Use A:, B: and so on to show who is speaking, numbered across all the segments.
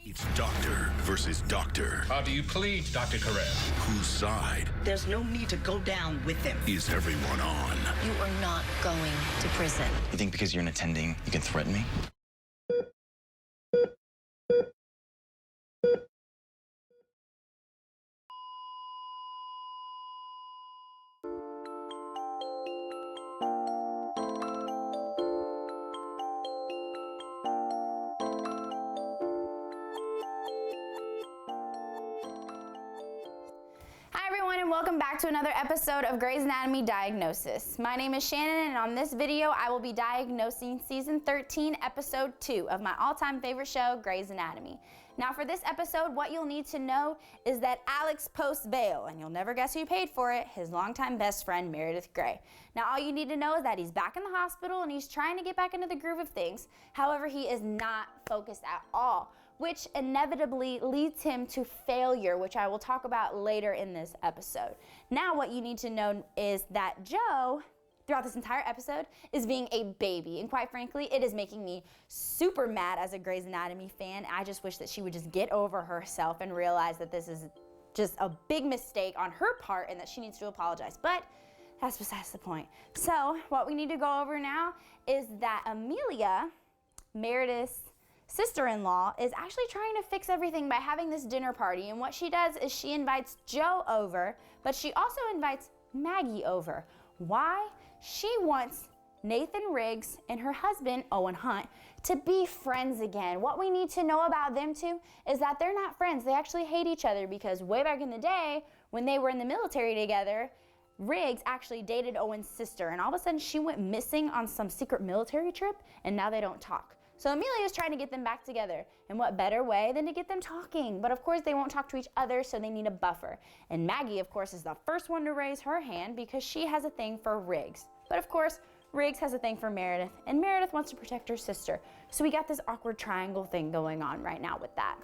A: It's doctor versus doctor.
B: How do you plead, Dr. Carell?
A: Whose side
C: There's no need to go down with him.
A: is everyone on?
D: You are not going to prison.
E: You think because you're an attending, you can threaten me?
F: Hi everyone, and welcome back to another episode of Grey's Anatomy Diagnosis. My name is Shannon, and on this video I will be diagnosing season 13 episode 2 of my all-time favorite show, Grey's Anatomy. Now for this episode, what you'll need to know is that Alex posts bail, and you'll never guess who paid for it, his longtime best friend Meredith Grey. Now all you need to know is that he's back in the hospital and he's trying to get back into the groove of things. However, he is not focused at all, which inevitably leads him to failure, which I will talk about later in this episode. Now what you need to know is that Jo, throughout this entire episode, is being a baby, and quite frankly, it is making me super mad as a Grey's Anatomy fan. I just wish that she would just get over herself and realize that this is just a big mistake on her part and that she needs to apologize, but that's besides the point. So what we need to go over now is that Amelia, Meredith's sister-in-law, is actually trying to fix everything by having this dinner party, and what she does is she invites Jo over, but she also invites Maggie over. Why? She wants Nathan Riggs and her husband, Owen Hunt, to be friends again. What we need to know about them two is that they're not friends. They actually hate each other because way back in the day, when they were in the military together, Riggs actually dated Owen's sister, and all of a sudden she went missing on some secret military trip, and now they don't talk. So Amelia is trying to get them back together, and what better way than to get them talking? But of course they won't talk to each other, so they need a buffer. And Maggie, of course, is the first one to raise her hand because she has a thing for Riggs. But of course, Riggs has a thing for Meredith, and Meredith wants to protect her sister. So we got this awkward triangle thing going on right now with that.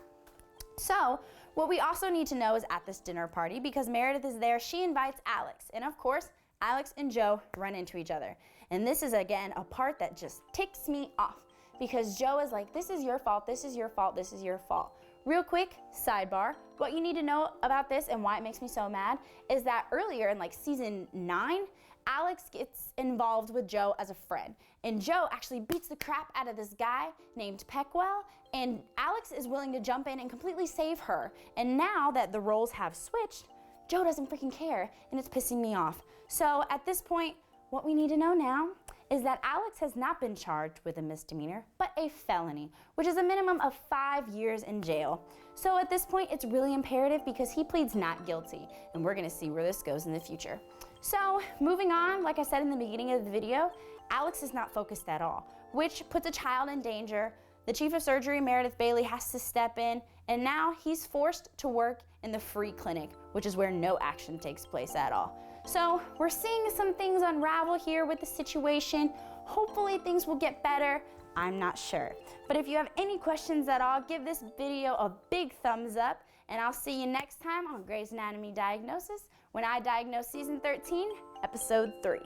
F: So what we also need to know is at this dinner party, because Meredith is there, she invites Alex. And of course, Alex and Jo run into each other. And this is, again, a part that just ticks me off, because Jo is like, this is your fault, this is your fault, this is your fault. Real quick, sidebar, what you need to know about this and why it makes me so mad is that earlier in like season 9, Alex gets involved with Jo as a friend. And Jo actually beats the crap out of this guy named Peckwell, and Alex is willing to jump in and completely save her. And now that the roles have switched, Jo doesn't freaking care, and it's pissing me off. So at this point, what we need to know now is that Alex has not been charged with a misdemeanor, but a felony, which is a minimum of 5 years in jail. So at this point, it's really imperative because he pleads not guilty, and we're gonna see where this goes in the future. So moving on, like I said in the beginning of the video, Alex is not focused at all, which puts a child in danger. The chief of surgery, Meredith Bailey, has to step in, and now he's forced to work in the free clinic, which is where no action takes place at all. So we're seeing some things unravel here with the situation. Hopefully things will get better. I'm not sure. But if you have any questions at all, give this video a big thumbs up, and I'll see you next time on Grey's Anatomy Diagnosis when I diagnose season 13, episode 3.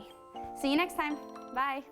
F: See you next time. Bye.